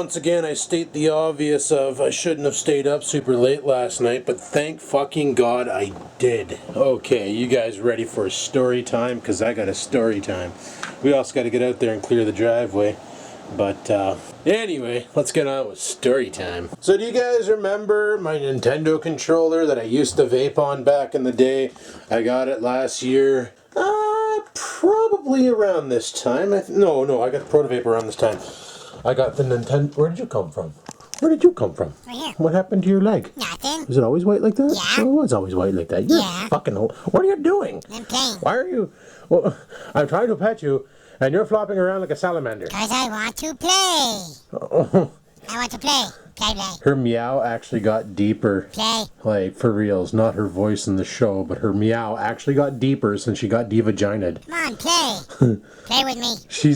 once again, I state the obvious of I shouldn't have stayed up super late last night, but thank fucking God I did. Okay, you guys ready for a story time? Because I got a story time. We also got to get out there and clear the driveway. But anyway, let's get on with story time. So do you guys remember my Nintendo controller that I used to vape on back in the day? I got it last year. Probably around this time. No, I got the Proto Vape around this time. I got the Nintendo. Where did you come from? Where did you come from? Right here. What happened to your leg? Nothing. Was it always white like that? Yeah. Oh, it was always white like that. You're fucking old. What are you doing? I'm playing. Why are you? Well, I'm trying to pet you, and you're flopping around like a salamander. Because I want to play. Oh. I want to play. Play. Her meow actually got deeper. Play. Like, for reals. Not her voice in the show, but her meow actually got deeper since she got de-vagina'd. Come on, play. Play with me. She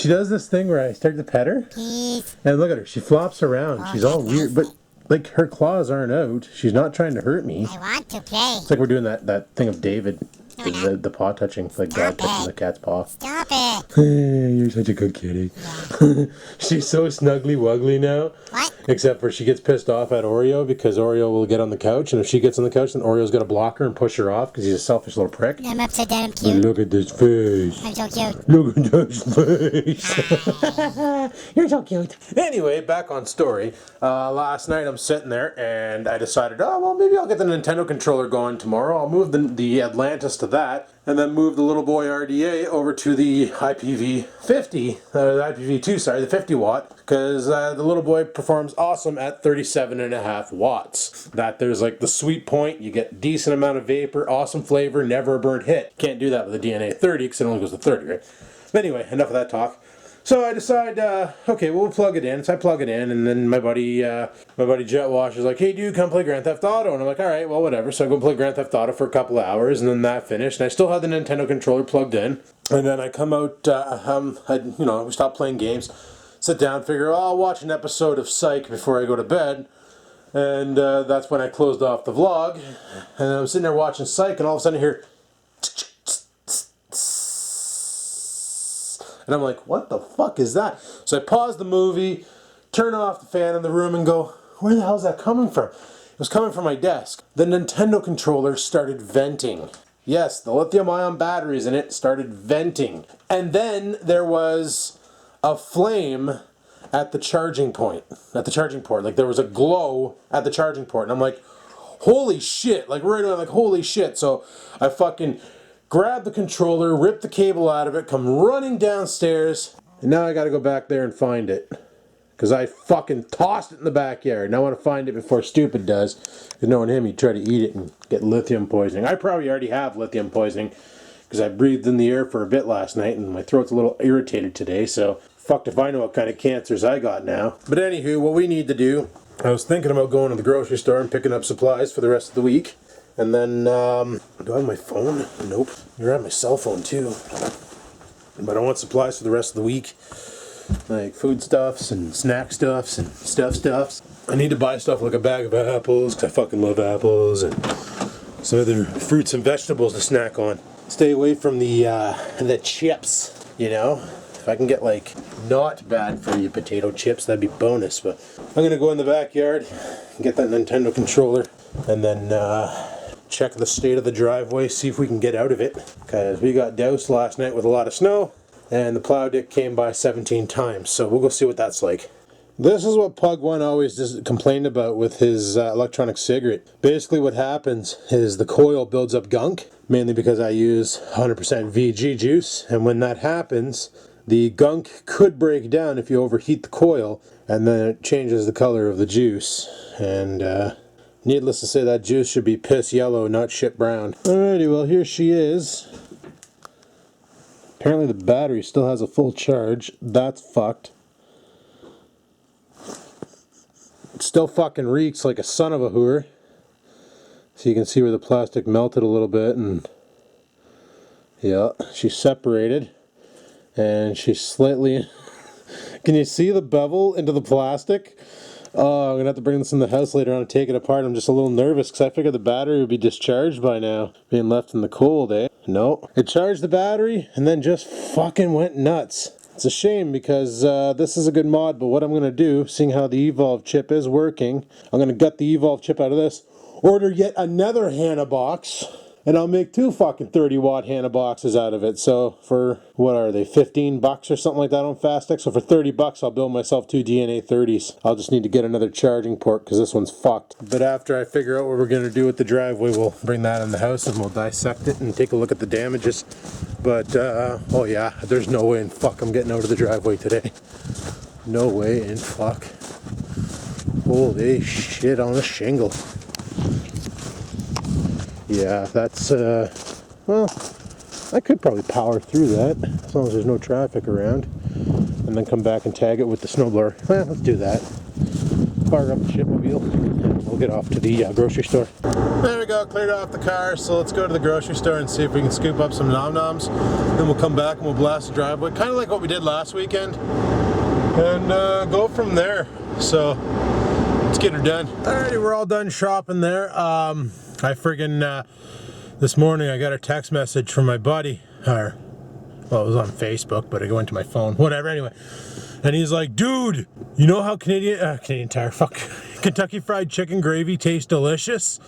does this thing where I start to pet her. Please. And look at her. She flops around. Oh, She's all weird. But, like, her claws aren't out. She's not trying to hurt me. I want to play. It's like we're doing that thing of David. No, The paw touching. Like God touching the cat's paw. Stop it. You're such a good kitty. Yeah. She's so snuggly wuggly now. What? Except for she gets pissed off at Oreo because Oreo will get on the couch, and if she gets on the couch, then Oreo's got to block her and push her off because he's a selfish little prick. I'm upside down. I'm cute. And look at this face. I'm so cute. Look at this face. You're so cute. Anyway, back on story. Last night I'm sitting there and I decided, oh, well, maybe I'll get the Nintendo controller going tomorrow. I'll move the Atlantis to that, and then move the little boy RDA over to the IPv2, the 50 watt, because the little boy performs awesome at 37.5 watts. That there's like the sweet point, you get decent amount of vapor, awesome flavor, never a burnt hit. Can't do that with the DNA 30 because it only goes to 30, right? But anyway, enough of that talk. So I decide, okay, we'll plug it in. So I plug it in, and then my buddy Jet Wash is like, hey, dude, come play Grand Theft Auto. And I'm like, all right, well, whatever. So I go play Grand Theft Auto for a couple of hours, and then that finished. And I still had the Nintendo controller plugged in. And then I come out, we stop playing games, sit down, figure, oh, I'll watch an episode of Psych before I go to bed. And that's when I closed off the vlog. And I'm sitting there watching Psych, and all of a sudden I hear... And I'm like, what the fuck is that? So I pause the movie, turn off the fan in the room, and go, where the hell is that coming from? It was coming from my desk. The Nintendo controller started venting. Yes, the lithium-ion batteries in it started venting. And then there was a flame at the charging point, at the charging port. Like, there was a glow at the charging port. And I'm like, holy shit. Like, right away, like, holy shit. So I fucking... grab the controller, rip the cable out of it, come running downstairs, and now I gotta go back there and find it. Because I fucking tossed it in the backyard, and I want to find it before Stupid does. Because knowing him, he'd try to eat it and get lithium poisoning. I probably already have lithium poisoning, because I breathed in the air for a bit last night, and my throat's a little irritated today, so fucked if I know what kind of cancers I got now. But anywho, what we need to do, I was thinking about going to the grocery store and picking up supplies for the rest of the week. And then, do I have my phone? Nope. You're at my cell phone too. But I want supplies for the rest of the week. Like foodstuffs and snack stuffs and stuffs. I need to buy stuff like a bag of apples, because I fucking love apples, and some other fruits and vegetables to snack on. Stay away from the chips, you know? If I can get, like, not bad for you potato chips, that'd be bonus. But I'm going to go in the backyard, get that Nintendo controller, and then, check the state of the driveway, see if we can get out of it, because we got doused last night with a lot of snow, and the plow dick came by 17 times, so we'll go see what that's like. This is what Pug One always complained about with his electronic cigarette. Basically what happens is the coil builds up gunk, mainly because I use 100% VG juice, and when that happens, the gunk could break down if you overheat the coil, and then it changes the color of the juice, and needless to say, that juice should be piss yellow, not shit brown. Alrighty, well, here she is. Apparently the battery still has a full charge. That's fucked. It still fucking reeks like a son of a hooer. So you can see where the plastic melted a little bit, and yeah, she's separated. And she's slightly... Can you see the bevel into the plastic? Oh, I'm going to have to bring this in the house later on and take it apart. I'm just a little nervous because I figured the battery would be discharged by now. Being left in the cold, eh? No. It charged the battery and then just fucking went nuts. It's a shame because this is a good mod, but what I'm going to do, seeing how the Evolve chip is working, I'm going to gut the Evolve chip out of this, order yet another Hannah box, and I'll make 2 fucking 30-watt Hannah boxes out of it. So for, what are they, 15 bucks or something like that on Fastech? So for 30 bucks, I'll build myself 2 DNA 30s. I'll just need to get another charging port because this one's fucked. But after I figure out what we're going to do with the driveway, we'll bring that in the house and we'll dissect it and take a look at the damages. But, oh yeah, there's no way in fuck I'm getting out of the driveway today. No way in fuck. Holy shit on a shingle. Yeah, that's, well, I could probably power through that as long as there's no traffic around. And then come back and tag it with the snowblower. Well, let's do that. Fire up the shipmobile and we'll get off to the grocery store. There we go, cleared off the car, so let's go to the grocery store and see if we can scoop up some nom-noms. Then we'll come back and we'll blast the driveway, kind of like what we did last weekend. And go from there. So, let's get her done. Alrighty, we're all done shopping there. I friggin', this morning I got a text message from my buddy, or, well, it was on Facebook, but it went to my phone, whatever, anyway. And he's like, dude, you know how Kentucky Fried Chicken gravy tastes delicious?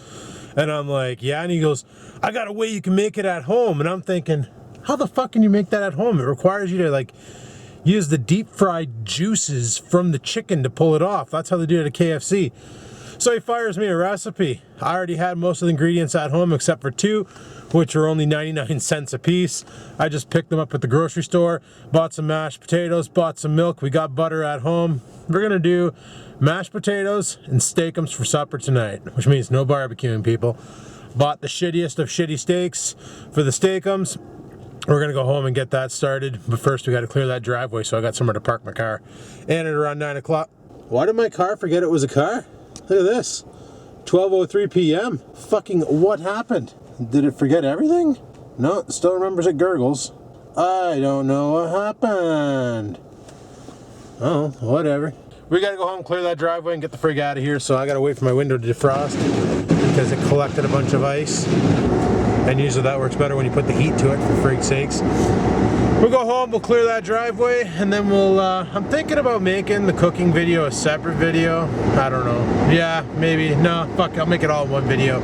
And I'm like, yeah, and he goes, I got a way you can make it at home. And I'm thinking, how the fuck can you make that at home? It requires you to, like, use the deep fried juices from the chicken to pull it off. That's how they do it at KFC. So he fires me a recipe. I already had most of the ingredients at home except for 2, which were only 99 cents a piece. I just picked them up at the grocery store, bought some mashed potatoes, bought some milk, we got butter at home. We're gonna do mashed potatoes and steakums for supper tonight, which means no barbecuing, people. Bought the shittiest of shitty steaks for the steakums. We're gonna go home and get that started, but first we gotta clear that driveway so I got somewhere to park my car. And at around 9 o'clock. Why did my car forget it was a car? Look at this. 12:03 p.m. Fucking what happened? Did it forget everything? No, it still remembers it gurgles. I don't know what happened. Oh, whatever. We gotta go home, clear that driveway, and get the frig out of here, so I gotta wait for my window to defrost because it collected a bunch of ice. And usually that works better when you put the heat to it, for frig's sakes. We'll go home, we'll clear that driveway, and then we'll, I'm thinking about making the cooking video a separate video. I don't know. Yeah, maybe. No, fuck, I'll make it all in one video.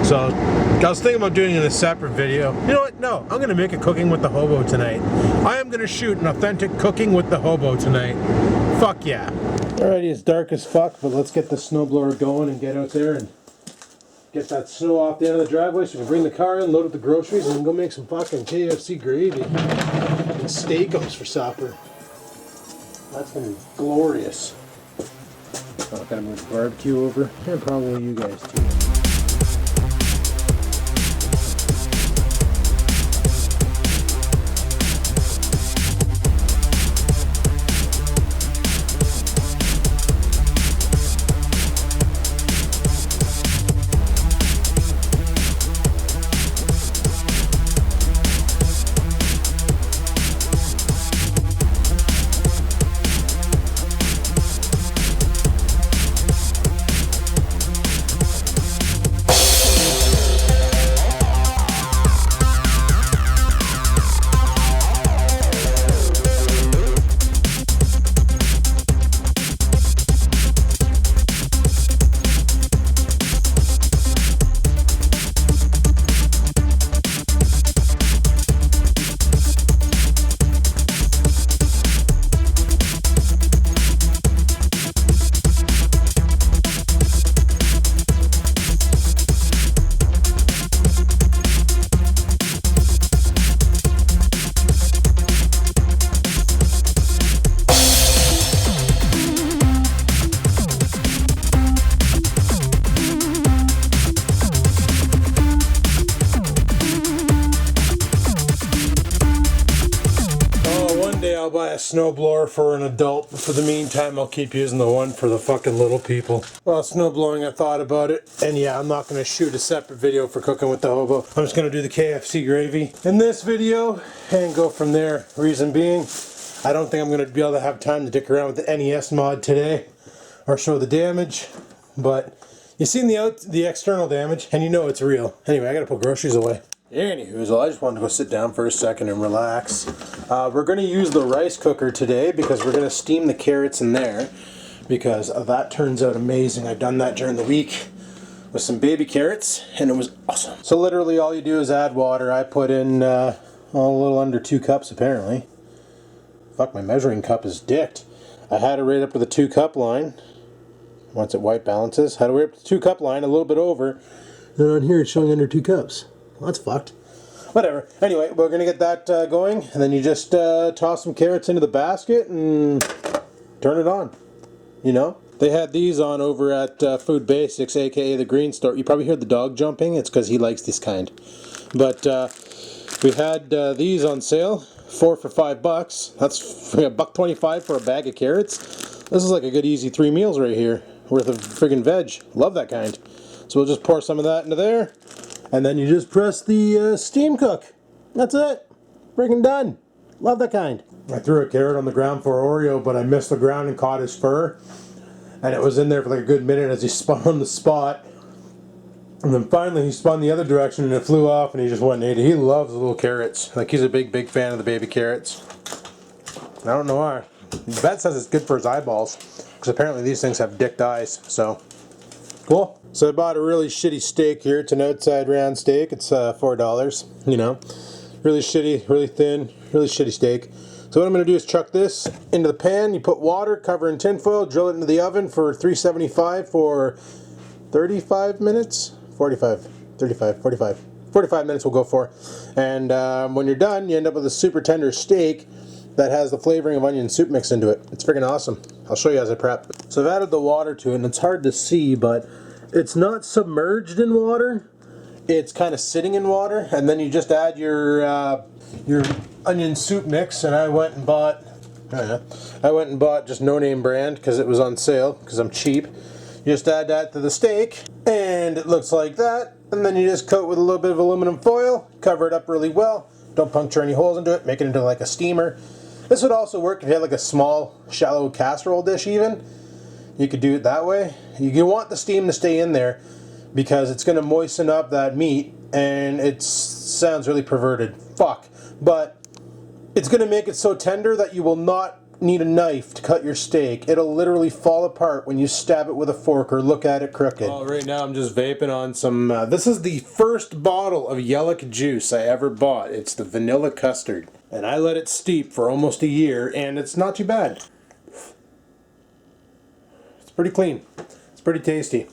So, I was thinking about doing it in a separate video. You know what? No, I'm going to make a cooking with the hobo tonight. I am going to shoot an authentic cooking with the hobo tonight. Fuck yeah. Alrighty, it's dark as fuck, but let's get the snowblower going and get out there and get that snow off the end of the driveway so we can bring the car in, load up the groceries, and then go make some fucking KFC gravy and steakums for supper. That's gonna be glorious. Oh, gotta move the barbecue over. And probably you guys too. I'll buy a snowblower for an adult, but for the meantime I'll keep using the one for the fucking little people. Well, snowblowing, I thought about it, and yeah, I'm not going to shoot a separate video for cooking with the hobo. I'm just going to do the KFC gravy in this video and go from there. Reason being, I don't think I'm going to be able to have time to dick around with the NES mod today or show the damage, but you've seen the external damage and you know it's real. Anyway, I got to put groceries away. Anywho, so I just wanted to go sit down for a second and relax. We're going to use the rice cooker today because we're going to steam the carrots in there because that turns out amazing. I've done that during the week with some baby carrots and it was awesome. So literally all you do is add water. I put in a little under 2 cups apparently. Fuck, my measuring cup is dicked. I had it right up to the 2 cup line. Once it white balances, had it right up to the 2 cup line, a little bit over. And on here it's showing under 2 cups. Well, that's fucked. Whatever. Anyway, we're going to get that going. And then you just toss some carrots into the basket and turn it on. You know? They had these on over at Food Basics, aka the green store. You probably heard the dog jumping. It's because he likes this kind. But we had these on sale. 4 for $5. That's $1.25 for a bag of carrots. This is like a good easy 3 meals right here. Worth of friggin' veg. Love that kind. So we'll just pour some of that into there. And then you just press the steam cook. That's it. Friggin' done. Love that kind. I threw a carrot on the ground for Oreo, but I missed the ground and caught his fur. And it was in there for like a good minute as he spun on the spot. And then finally he spun the other direction and it flew off and he just went and ate it. He loves the little carrots. Like he's a big fan of the baby carrots. I don't know why. The vet says it's good for his eyeballs. Because apparently these things have dicked eyes. So, cool. So I bought a really shitty steak here. It's an outside round steak. It's $4, you know. Really shitty, really thin, really shitty steak. So what I'm going to do is chuck this into the pan. You put water, cover in tin foil, drill it into the oven for 375 for 35 minutes? 45 minutes we'll go for. And when you're done, you end up with a super tender steak that has the flavoring of onion soup mixed into it. It's freaking awesome. I'll show you as I prep. So I've added the water to it, and it's hard to see, but it's not submerged in water. It's kind of sitting in water, and then you just add your onion soup mix. And I went and bought just no name brand because it was on sale because I'm cheap. You just add that to the steak, and it looks like that. And then you just coat with a little bit of aluminum foil, cover it up really well. Don't puncture any holes into it. Make it into like a steamer. This would also work if you had like a small, shallow casserole dish even. You could do it that way. You want the steam to stay in there because it's going to moisten up that meat, and it sounds really perverted. Fuck. But it's going to make it so tender that you will not need a knife to cut your steak. It'll literally fall apart when you stab it with a fork or look at it crooked. Oh, right now I'm just vaping on some... this is the first bottle of Yellow juice I ever bought. It's the vanilla custard. And I let it steep for almost a year, and it's not too bad. It's pretty clean. It's pretty tasty.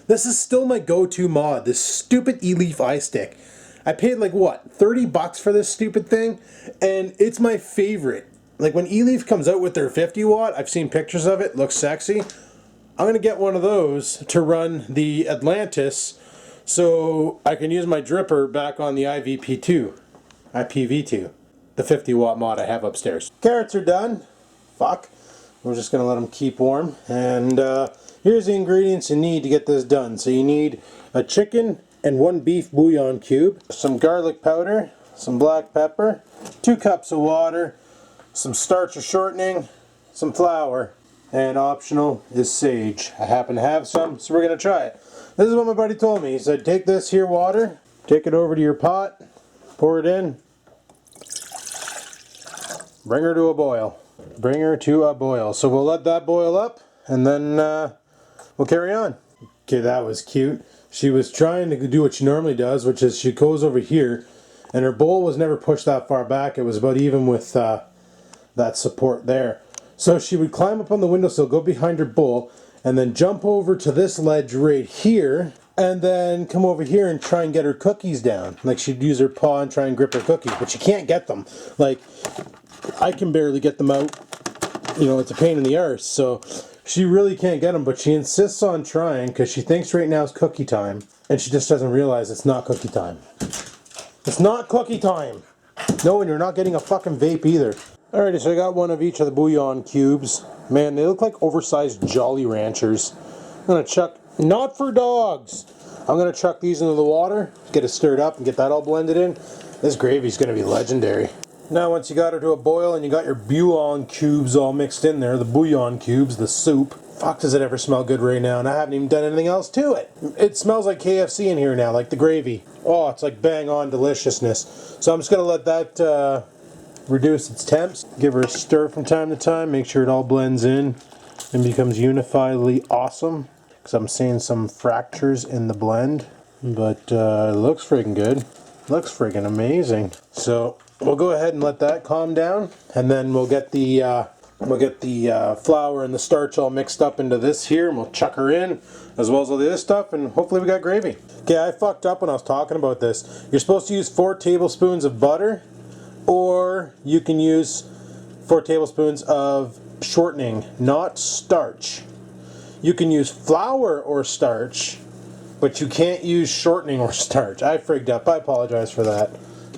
This is still my go-to mod, this stupid e-leaf iStick. I paid like, what, $30 for this stupid thing? And it's my favorite. Like when e-leaf comes out with their 50 watt, I've seen pictures of it, looks sexy. I'm going to get one of those to run the Atlantis so I can use my dripper back on the IPv2, the 50 watt mod I have upstairs. Carrots are done. Fuck. We're just going to let them keep warm. And here's the ingredients you need to get this done. So you need a chicken and 1 beef bouillon cube, some garlic powder, some black pepper, 2 cups of water, some starch or shortening, some flour, and optional is sage. I happen to have some, so we're going to try it. This is what my buddy told me. He said, take this here water, take it over to your pot, pour it in, bring her to a boil. Bring her to a boil. So we'll let that boil up, and then we'll carry on. Okay, that was cute. She was trying to do what she normally does, which is she goes over here, and her bowl was never pushed that far back. It was about even with that support there. So she would climb up on the windowsill, go behind her bowl, and then jump over to this ledge right here, and then come over here and try and get her cookies down. Like she'd use her paw and try and grip her cookies, but she can't get them. Like, I can barely get them out. You know, it's a pain in the arse, so she really can't get them, but she insists on trying because she thinks right now is cookie time, and she just doesn't realize it's not cookie time. It's not cookie time! No, and you're not getting a fucking vape either. Alrighty, so I got one of each of the bouillon cubes. Man, they look like oversized Jolly Ranchers. I'm gonna chuck, not for dogs! I'm gonna chuck these into the water, get it stirred up, and get that all blended in. This gravy's gonna be legendary. Now once you got her to a boil and you got your bouillon cubes all mixed in there, the bouillon cubes, the soup, fuck does it ever smell good right now, and I haven't even done anything else to it. It smells like KFC in here now, like the gravy. Oh, it's like bang on deliciousness. So I'm just gonna let that reduce its temps. Give her a stir from time to time. Make sure it all blends in and becomes unifiedly awesome. Because I'm seeing some fractures in the blend, but it looks friggin' good. Looks friggin' amazing. So we'll go ahead and let that calm down, and then we'll get the flour and the starch all mixed up into this here, and we'll chuck her in, as well as all the other stuff, and hopefully we got gravy. Okay, I fucked up when I was talking about this. You're supposed to use 4 tablespoons of butter, or you can use 4 tablespoons of shortening, not starch. You can use flour or starch, but you can't use shortening or starch. I frigged up. I apologize for that.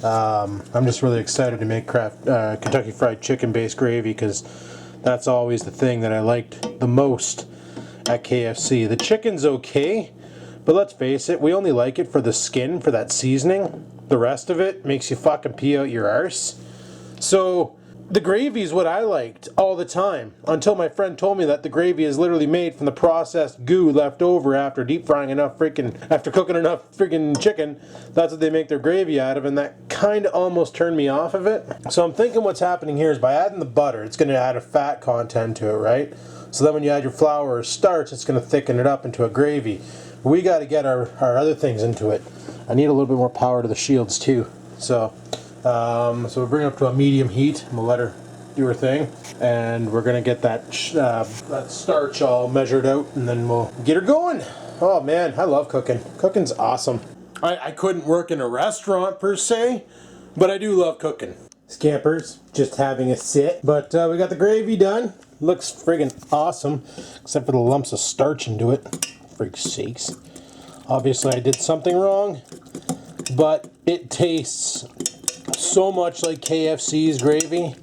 I'm just really excited to make Kentucky Fried Chicken based gravy, because that's always the thing that I liked the most at KFC. The chicken's okay, but let's face it, we only like it for the skin, for that seasoning. The rest of it makes you fucking pee out your arse. So the gravy is what I liked all the time, until my friend told me that the gravy is literally made from the processed goo left over after deep frying enough after cooking enough freaking chicken. That's what they make their gravy out of, and that kind of almost turned me off of it. So I'm thinking what's happening here is by adding the butter, it's going to add a fat content to it, right? So then when you add your flour or starch, it's going to thicken it up into a gravy. We got to get our other things into it. I need a little bit more power to the shields too. So we'll bring it up to a medium heat, and we'll let her do her thing, and we're gonna get that starch all measured out, and then we'll get her going. Oh man, I love cooking. Cooking's awesome. I couldn't work in a restaurant per se, but I do love cooking. Scampers, just having a sit. But we got the gravy done. Looks friggin' awesome, except for the lumps of starch into it. Frig sakes. Obviously I did something wrong, but it tastes so much like KFC's gravy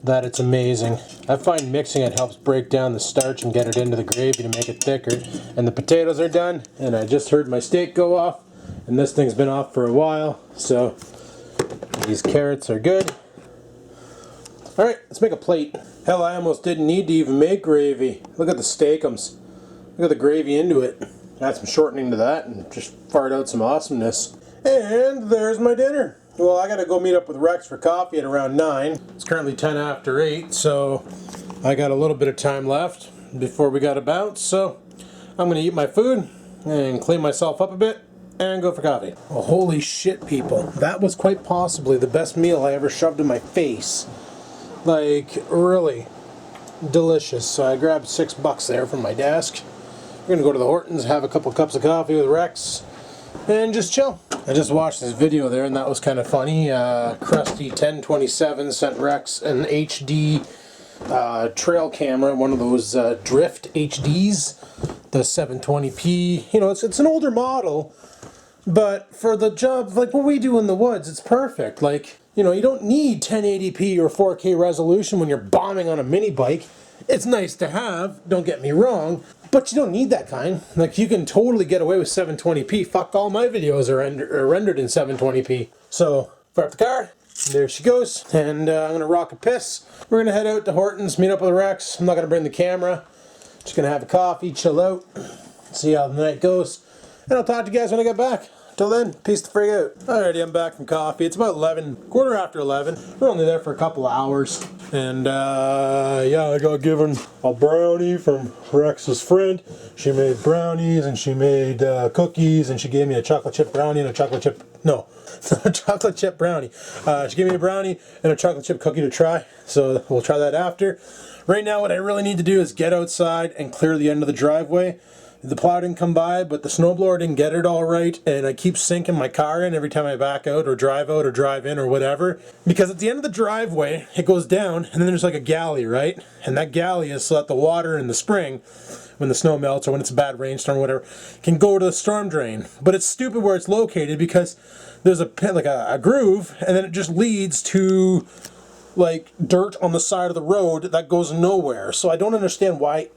that it's amazing. I find mixing it helps break down the starch and get it into the gravy to make it thicker. And the potatoes are done, and I just heard my steak go off, and this thing's been off for a while, so these carrots are good. Alright, let's make a plate. Hell, I almost didn't need to even make gravy. Look at the steakums. Look at the gravy into it. Add some shortening to that and just fart out some awesomeness. And there's my dinner. Well, I gotta go meet up with Rex for coffee at around 9. It's currently 10 after 8, so I got a little bit of time left before we gotta bounce. So I'm gonna eat my food and clean myself up a bit and go for coffee. Well, holy shit, people. That was quite possibly the best meal I ever shoved in my face. Like, really delicious. So I grabbed $6 there from my desk. We're gonna go to the Hortons, have a couple cups of coffee with Rex, and just chill. I just watched this video there, and that was kind of funny. Krusty 1027 sent Rex an HD trail camera, one of those Drift HDs, the 720p. You know, it's an older model, but for the job, like what we do in the woods, it's perfect. Like, you know, you don't need 1080p or 4K resolution when you're bombing on a mini bike. It's nice to have, don't get me wrong, but you don't need that kind. Like, you can totally get away with 720p. Fuck, all my videos are rendered in 720p. So, fire up the car. There she goes. And I'm going to rock a piss. We're going to head out to Hortons, meet up with Rex. I'm not going to bring the camera. Just going to have a coffee, chill out, see how the night goes. And I'll talk to you guys when I get back. Till then, peace the frig out. Alrighty, I'm back from coffee. It's about 11, quarter after 11. We're only there for a couple of hours. And yeah, I got given a brownie from Rex's friend. She made brownies and she made cookies, and she gave me a chocolate chip brownie and a chocolate chip, no, a chocolate chip brownie. She gave me a brownie and a chocolate chip cookie to try. So we'll try that after. Right now, what I really need to do is get outside and clear the end of the driveway. The plow didn't come by, but the snowblower didn't get it all right, and I keep sinking my car in every time I back out or drive in or whatever. Because at the end of the driveway, it goes down, and then there's like a galley, right? And that galley is so that the water in the spring, when the snow melts or when it's a bad rainstorm or whatever, can go to the storm drain. But it's stupid where it's located because there's a pit, like a groove, and then it just leads to like dirt on the side of the road that goes nowhere. So I don't understand why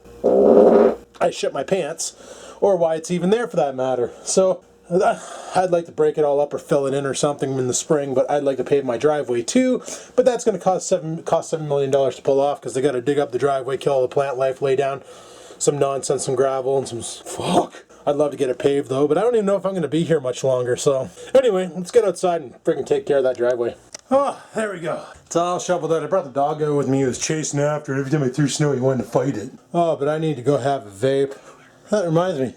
I shit my pants, or why it's even there for that matter. So I'd like to break it all up or fill it in or something in the spring, but I'd like to pave my driveway too. But that's going to cost $7 million to pull off, because they got to dig up the driveway, kill all the plant life, lay down some nonsense, some gravel, and some fuck. I'd love to get it paved though, but I don't even know if I'm going to be here much longer. So anyway, let's get outside and freaking take care of that driveway. Oh, there we go. It's all shoveled out. I brought the dog out with me. He was chasing after it. Every time I threw snow, he wanted to fight it. Oh, but I need to go have a vape. That reminds me.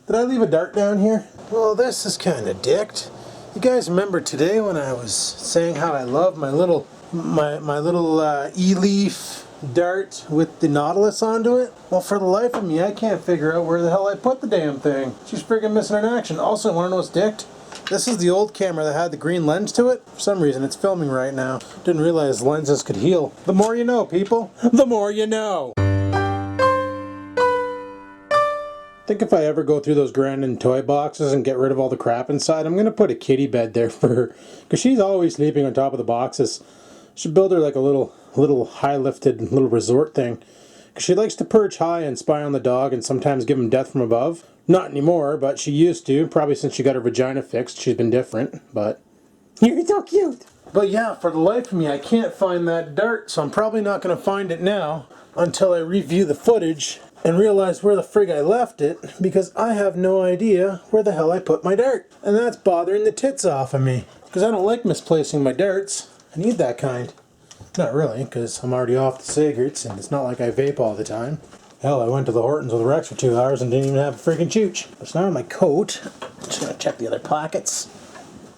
Did I leave a dart down here? Well, this is kind of dicked. You guys remember today when I was saying how I love my little e-leaf dart with the Nautilus onto it? Well, for the life of me, I can't figure out where the hell I put the damn thing. She's freaking missing in action. Also, want to know what's dicked? This is the old camera that had the green lens to it. For some reason, it's filming right now. Didn't realize lenses could heal. The more you know, people. The more you know. I think if I ever go through those Grandin toy boxes and get rid of all the crap inside, I'm going to put a kitty bed there for her. Because she's always sleeping on top of the boxes. Should build her like a little high-lifted little resort thing. Because she likes to perch high and spy on the dog and sometimes give him death from above. Not anymore, but she used to. Probably since she got her vagina fixed, she's been different. But you're so cute. But yeah, for the life of me, I can't find that dart. So I'm probably not going to find it now until I review the footage and realize where the frig I left it. Because I have no idea where the hell I put my dart. And that's bothering the tits off of me. Because I don't like misplacing my darts. I need that kind. Not really, because I'm already off the cigarettes, and it's not like I vape all the time. Hell, I went to the Hortons with Rex for 2 hours and didn't even have a freaking chooch. It's not in my coat. Just gonna check the other pockets.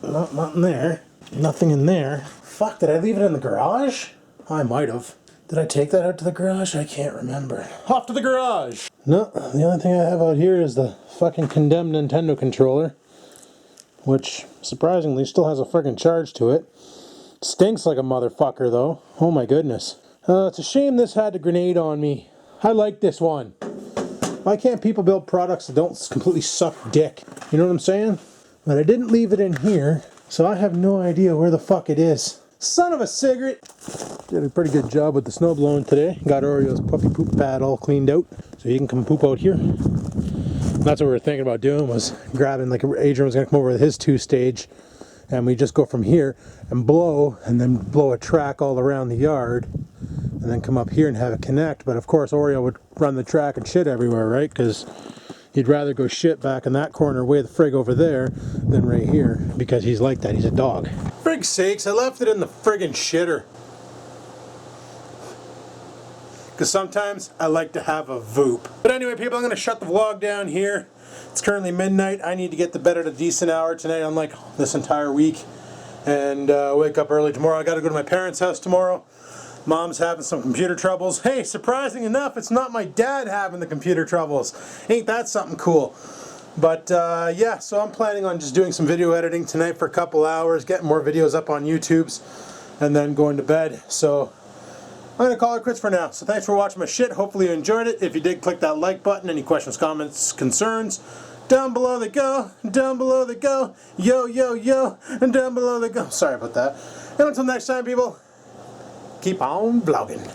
Not in there. Nothing in there. Fuck, did I leave it in the garage? I might have. Did I take that out to the garage? I can't remember. Off to the garage! No, the only thing I have out here is the fucking condemned Nintendo controller. Which, surprisingly, still has a freaking charge to it. Stinks like a motherfucker, though. Oh my goodness. It's a shame this had a grenade on me. I like this one. Why can't people build products that don't completely suck dick? You know what I'm saying? But I didn't leave it in here, so I have no idea where the fuck it is. Son of a cigarette! Did a pretty good job with the snow blowing today. Got Oreo's puppy poop pad all cleaned out, so he can come poop out here. That's what we were thinking about doing, was grabbing, like Adrian was going to come over with his 2-stage, and we just go from here and then blow a track all around the yard, and then come up here and have it connect. But of course Oreo would run the track and shit everywhere, right? Because he'd rather go shit back in that corner way the frig over there than right here, because he's like that. He's a dog. Frig's sakes, I left it in the friggin' shitter. Because sometimes I like to have a voop. But anyway, people, I'm going to shut the vlog down here. It's currently midnight. I need to get to bed at a decent hour tonight, unlike this entire week. And wake up early tomorrow. I got to go to my parents' house tomorrow. Mom's having some computer troubles. Hey, surprising enough, it's not my dad having the computer troubles. Ain't that something cool? But yeah, so I'm planning on just doing some video editing tonight for a couple hours, getting more videos up on YouTube's, and then going to bed. So I'm going to call it quits for now. So thanks for watching my shit. Hopefully you enjoyed it. If you did, click that like button. Any questions, comments, concerns, down below they go. Down below they go. Yo, yo, yo. And down below they go. Sorry about that. And until next time, people, keep on vlogging.